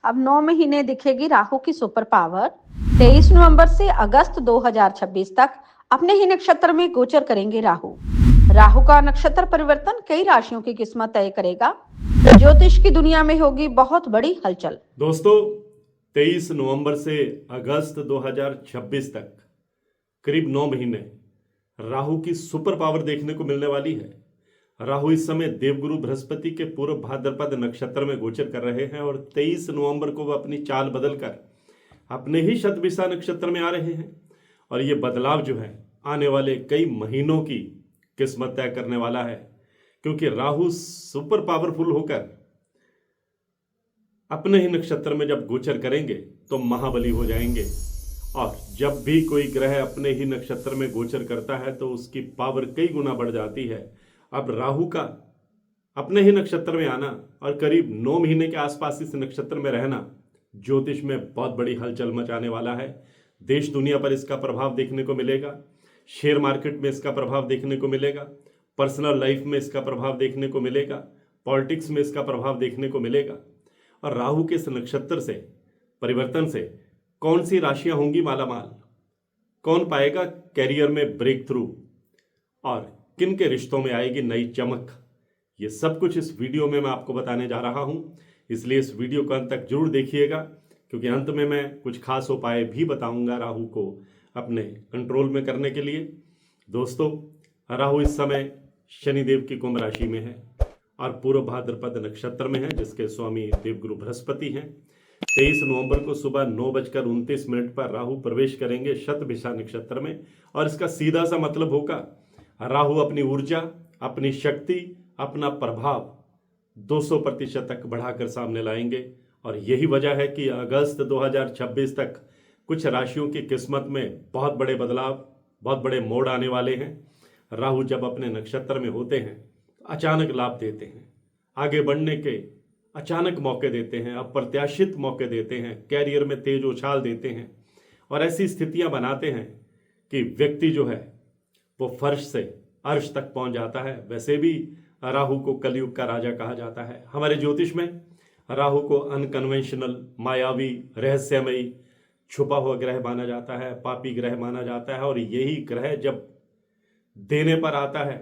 अब 9 महीने दिखेगी राहु की सुपर पावर। 23 नवंबर से अगस्त 2026 तक अपने ही नक्षत्र में गोचर करेंगे राहु। राहु का नक्षत्र परिवर्तन कई राशियों की किस्मत तय करेगा। ज्योतिष की दुनिया में होगी बहुत बड़ी हलचल। दोस्तों, 23 नवंबर से अगस्त 2026 तक करीब 9 महीने राहु की सुपर पावर देखने को मिलने वाली है। राहु इस समय देवगुरु बृहस्पति के पूर्व भाद्रपद नक्षत्र में गोचर कर रहे हैं और 23 नवंबर को वह अपनी चाल बदलकर अपने ही शतभिषा नक्षत्र में आ रहे हैं। और ये बदलाव जो है आने वाले कई महीनों की किस्मत तय करने वाला है, क्योंकि राहु सुपर पावरफुल होकर अपने ही नक्षत्र में जब गोचर करेंगे तो महाबली हो जाएंगे। और जब भी कोई ग्रह अपने ही नक्षत्र में गोचर करता है तो उसकी पावर कई गुना बढ़ जाती है। अब राहु का अपने ही नक्षत्र में आना और करीब 9 महीने के आसपास इस नक्षत्र में रहना ज्योतिष में बहुत बड़ी हलचल मचाने वाला है। देश दुनिया पर इसका प्रभाव देखने को मिलेगा, शेयर मार्केट में इसका प्रभाव देखने को मिलेगा, पर्सनल लाइफ में इसका प्रभाव देखने को मिलेगा, पॉलिटिक्स में इसका प्रभाव देखने को मिलेगा। और राहु के इस नक्षत्र से परिवर्तन से कौन सी राशियां होंगी मालामाल, कौन पाएगा कैरियर में ब्रेक थ्रू और किन के रिश्तों में आएगी नई चमक, ये सब कुछ इस वीडियो में मैं आपको बताने जा रहा हूं। इसलिए इस वीडियो को अंत तक जरूर देखिएगा, क्योंकि अंत में मैं कुछ खास उपाय भी बताऊंगा राहु को अपने कंट्रोल में करने के लिए। दोस्तों, राहु इस समय शनिदेव की कुंभ राशि में है और पूर्व भाद्रपद नक्षत्र में है, जिसके स्वामी देवगुरु बृहस्पति हैं। 23 नवंबर को सुबह 9:29 पर राहु प्रवेश करेंगे शतभिषा नक्षत्र में। और इसका सीधा सा मतलब होगा राहु अपनी ऊर्जा, अपनी शक्ति, अपना प्रभाव 200% तक बढ़ाकर सामने लाएंगे। और यही वजह है कि अगस्त 2026 तक कुछ राशियों की किस्मत में बहुत बड़े बदलाव, बहुत बड़े मोड़ आने वाले हैं। राहु जब अपने नक्षत्र में होते हैं अचानक लाभ देते हैं, आगे बढ़ने के अचानक मौके देते हैं, अप्रत्याशित मौके देते हैं, कैरियर में तेज उछाल देते हैं और ऐसी स्थितियां बनाते हैं कि व्यक्ति जो है वो फर्श से अर्श तक पहुंच जाता है। वैसे भी राहु को कलयुग का राजा कहा जाता है। हमारे ज्योतिष में राहु को अनकन्वेंशनल, मायावी, रहस्यमयी, छुपा हुआ ग्रह माना जाता है, पापी ग्रह माना जाता है। और यही ग्रह जब देने पर आता है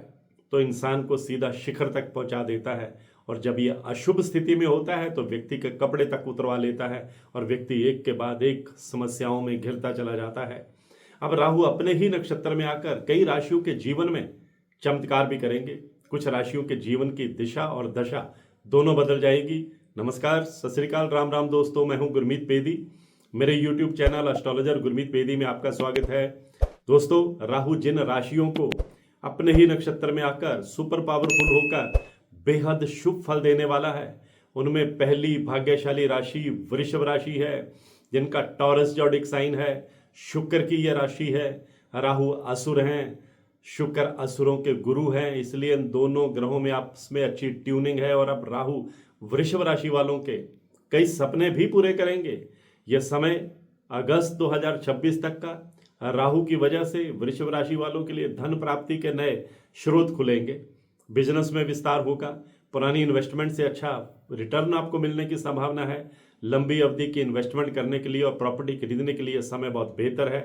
तो इंसान को सीधा शिखर तक पहुंचा देता है। और जब ये अशुभ स्थिति में होता है तो व्यक्ति के कपड़े तक उतरवा लेता है और व्यक्ति एक के बाद एक समस्याओं में घिरता चला जाता है। अब राहु अपने ही नक्षत्र में आकर कई राशियों के जीवन में चमत्कार भी करेंगे। कुछ राशियों के जीवन की दिशा और दशा दोनों बदल जाएगी। नमस्कार, सत श्री अकाल, राम राम दोस्तों, मैं हूं गुरमीत बेदी। मेरे YouTube channel astrologer Gurmeet Bedi में आपका स्वागत है। दोस्तों, राहु जिन राशियों को अपने ही नक्षत्र में आकर सुपर पावरफुल होकर बेहद शुभ फल देने वाला है, उनमें पहली भाग्यशाली राशि वृषभ राशि है, जिनका टॉरस जोडिक साइन है। शुक्र की यह राशि है। राहु असुर हैं, शुक्र असुरों के गुरु हैं, इसलिए इन दोनों ग्रहों में आपस में अच्छी ट्यूनिंग है। और अब राहु वृषभ राशि वालों के कई सपने भी पूरे करेंगे। यह समय अगस्त 2026 तक का राहु की वजह से वृषभ राशि वालों के लिए धन प्राप्ति के नए स्रोत खुलेंगे, बिजनेस में विस्तार होगा, पुरानी इन्वेस्टमेंट से अच्छा रिटर्न आपको मिलने की संभावना है। लंबी अवधि की इन्वेस्टमेंट करने के लिए और प्रॉपर्टी खरीदने के लिए समय बहुत बेहतर है।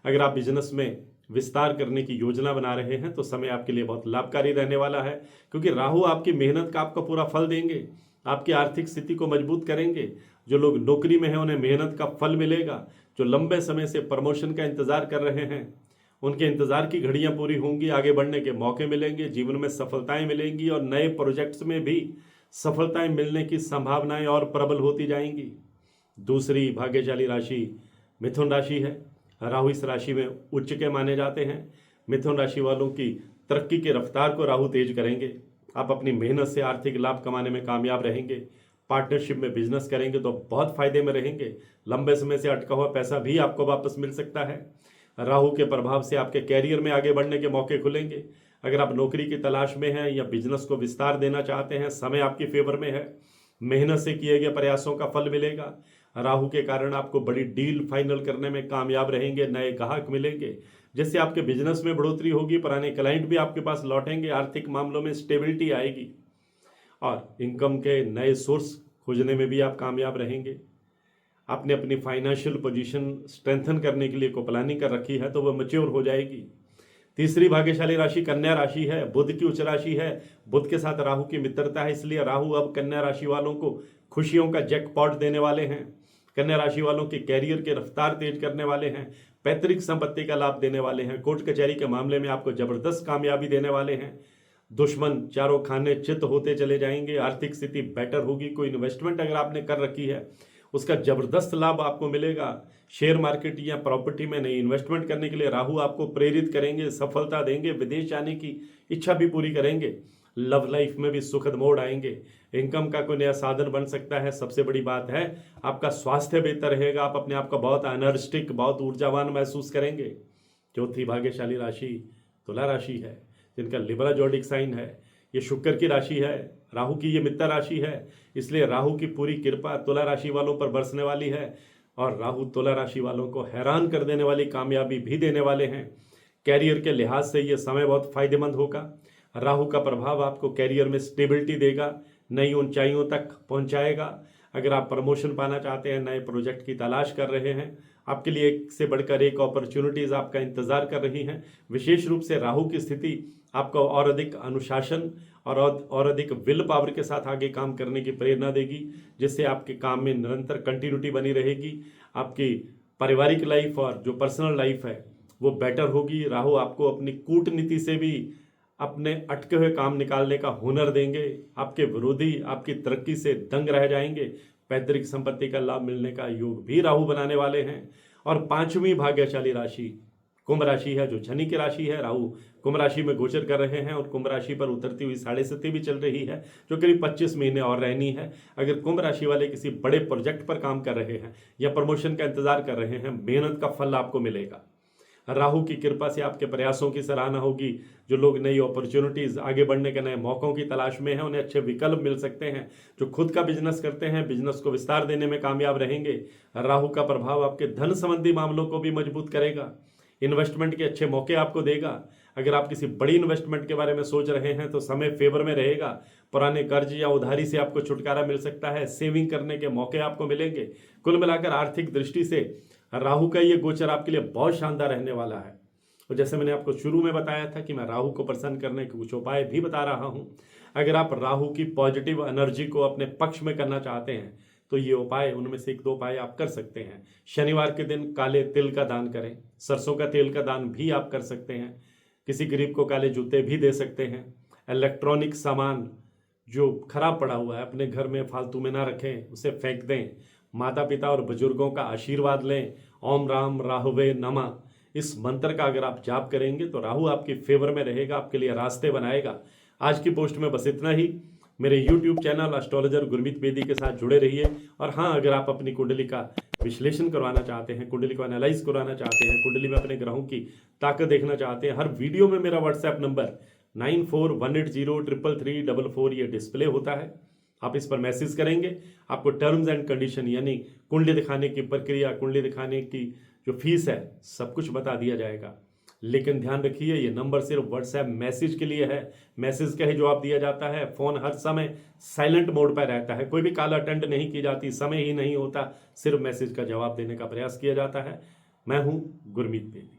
अगर आप बिजनेस में विस्तार करने की योजना बना रहे हैं तो समय आपके लिए बहुत लाभकारी रहने वाला है, क्योंकि राहु आपकी मेहनत का आपका पूरा फल देंगे, आपकी आर्थिक स्थिति को मजबूत करेंगे। जो लोग नौकरी में हैं उन्हें मेहनत का फल मिलेगा। जो लंबे समय से प्रमोशन का इंतजार कर रहे हैं उनके इंतजार की घड़ियां पूरी होंगी, आगे बढ़ने के मौके मिलेंगे, जीवन में सफलताएं मिलेंगी और नए प्रोजेक्ट्स में भी सफलताएं मिलने की संभावनाएं और प्रबल होती जाएंगी। दूसरी भाग्यशाली राशि मिथुन राशि है। राहु इस राशि में उच्च के माने जाते हैं। मिथुन राशि वालों की तरक्की की रफ्तार को राहु तेज करेंगे। आप अपनी मेहनत से आर्थिक लाभ कमाने में कामयाब रहेंगे। पार्टनरशिप में बिजनेस करेंगे तो बहुत फायदे में रहेंगे। लंबे समय से अटका हुआ पैसा भी आपको वापस मिल सकता है। राहु के प्रभाव से आपके कैरियर में आगे बढ़ने के मौके खुलेंगे। अगर आप नौकरी की तलाश में हैं या बिजनेस को विस्तार देना चाहते हैं, समय आपकी फेवर में है। मेहनत से किए गए प्रयासों का फल मिलेगा। राहु के कारण आपको बड़ी डील फाइनल करने में कामयाब रहेंगे, नए ग्राहक मिलेंगे, जिससे आपके बिजनेस में बढ़ोतरी होगी। पुराने क्लाइंट भी आपके पास लौटेंगे, आर्थिक मामलों में स्टेबिलिटी आएगी और इनकम के नए सोर्स खोजने में भी आप कामयाब रहेंगे। आपने अपनी फाइनेंशियल पोजीशन स्ट्रेंथन करने के लिए को प्लानिंग कर रखी है तो वह मैच्योर हो जाएगी। तीसरी भाग्यशाली राशि कन्या राशि है, बुध की उच्च राशि है, बुध के साथ राहु की मित्रता है, इसलिए राहु अब कन्या राशि वालों को खुशियों का जैकपॉट देने वाले हैं। कन्या राशि वालों के कैरियर के रफ्तार तेज करने वाले हैं, पैतृक संपत्ति का लाभ देने वाले हैं, कोर्ट कचहरी के मामले में आपको जबरदस्त कामयाबी देने वाले हैं। दुश्मन चारों खाने चित होते चले जाएंगे, आर्थिक स्थिति बेटर होगी। कोई इन्वेस्टमेंट अगर आपने कर रखी है उसका जबरदस्त लाभ आपको मिलेगा। शेयर मार्केट या प्रॉपर्टी में नई इन्वेस्टमेंट करने के लिए राहु आपको प्रेरित करेंगे, सफलता देंगे, विदेश जाने की इच्छा भी पूरी करेंगे। लव लाइफ में भी सुखद मोड़ आएंगे, इनकम का कोई नया साधन बन सकता है। सबसे बड़ी बात है आपका स्वास्थ्य बेहतर रहेगा, आप अपने आप को बहुत एनर्जेटिक, बहुत ऊर्जावान महसूस करेंगे। चौथी भाग्यशाली राशि तुला राशि है, जिनका लिब्रा जोडिक साइन है। ये शुक्र की राशि है, राहु की ये मित्र राशि है, इसलिए राहु की पूरी कृपा तुला राशि वालों पर बरसने वाली है और राहु तुला राशि वालों को हैरान कर देने वाली कामयाबी भी देने वाले हैं। कैरियर के लिहाज से ये समय बहुत फायदेमंद होगा। राहु का प्रभाव आपको कैरियर में स्टेबिलिटी देगा, नई ऊंचाइयों तक पहुंचाएगा। अगर आप प्रमोशन पाना चाहते हैं, नए प्रोजेक्ट की तलाश कर रहे हैं, आपके लिए एक से बढ़कर एक अपॉर्चुनिटीज़ आपका इंतजार कर रही हैं। विशेष रूप से राहु की स्थिति आपको और अधिक अनुशासन और अधिक विल पावर के साथ आगे काम करने की प्रेरणा देगी, जिससे आपके काम में निरंतर कंटिन्यूटी बनी रहेगी। आपकी पारिवारिक लाइफ और जो पर्सनल लाइफ है वो बेटर होगी। राहु आपको अपनी कूटनीति से भी अपने अटके हुए काम निकालने का हुनर देंगे। आपके विरोधी आपकी तरक्की से दंग रह जाएंगे। पैतृक संपत्ति का लाभ मिलने का योग भी राहु बनाने वाले हैं। और पांचवी भाग्यशाली राशि कुंभ राशि है, जो शनि की राशि है। राहु कुंभ राशि में गोचर कर रहे हैं और कुंभ राशि पर उतरती हुई 7.5 भी चल रही है, जो करीब 25 महीने और रहनी है। अगर कुंभ राशि वाले किसी बड़े प्रोजेक्ट पर काम कर रहे हैं या प्रमोशन का इंतजार कर रहे हैं, मेहनत का फल आपको मिलेगा। राहु की कृपा से आपके प्रयासों की सराहना होगी। जो लोग नई अपॉर्चुनिटीज़, आगे बढ़ने के नए मौक़ों की तलाश में हैं, उन्हें अच्छे विकल्प मिल सकते हैं। जो खुद का बिजनेस करते हैं, बिजनेस को विस्तार देने में कामयाब रहेंगे। राहु का प्रभाव आपके धन संबंधी मामलों को भी मजबूत करेगा, इन्वेस्टमेंट के अच्छे मौके आपको देगा। अगर आप किसी बड़ी इन्वेस्टमेंट के बारे में सोच रहे हैं तो समय फेवर में रहेगा। पुराने कर्ज या उधारी से आपको छुटकारा मिल सकता है, सेविंग करने के मौके आपको मिलेंगे। कुल मिलाकर आर्थिक दृष्टि से राहु का ये गोचर आपके लिए बहुत शानदार रहने वाला है। और जैसे मैंने आपको शुरू में बताया था कि मैं राहु को प्रसन्न करने के कुछ उपाय भी बता रहा हूँ। अगर आप राहु की पॉजिटिव एनर्जी को अपने पक्ष में करना चाहते हैं तो ये उपाय, उनमें से 1-2 उपाय आप कर सकते हैं। शनिवार के दिन काले तिल का दान करें, सरसों का तेल का दान भी आप कर सकते हैं। किसी गरीब को काले जूते भी दे सकते हैं। इलेक्ट्रॉनिक सामान जो खराब पड़ा हुआ है अपने घर में फालतू में ना रखें, उसे फेंक दें। माता पिता और बुजुर्गों का आशीर्वाद लें। ओम राम राहुवे नमः, इस मंत्र का अगर आप जाप करेंगे तो राहु आपके फेवर में रहेगा, आपके लिए रास्ते बनाएगा। आज की पोस्ट में बस इतना ही। मेरे YouTube channel astrologer Gurmeet Bedi के साथ जुड़े रहिए। और हाँ, अगर आप अपनी कुंडली का विश्लेषण करवाना चाहते हैं, कुंडली को एनालाइज करवाना चाहते हैं, कुंडली में अपने ग्रहों की ताकत देखना चाहते हैं, हर वीडियो में मेरा व्हाट्सएप नंबर 9418033344 ये डिस्प्ले होता है। आप इस पर मैसेज करेंगे, आपको टर्म्स एंड कंडीशन यानी कुंडली दिखाने की प्रक्रिया, कुंडली दिखाने की जो फीस है, सब कुछ बता दिया जाएगा। लेकिन ध्यान रखिए, ये नंबर सिर्फ व्हाट्सएप मैसेज के लिए है। मैसेज का ही जवाब दिया जाता है। फ़ोन हर समय साइलेंट मोड पर रहता है, कोई भी कॉल अटेंड नहीं की जाती, समय ही नहीं होता, सिर्फ मैसेज का जवाब देने का प्रयास किया जाता है। मैं हूँ गुरमीत बेदी।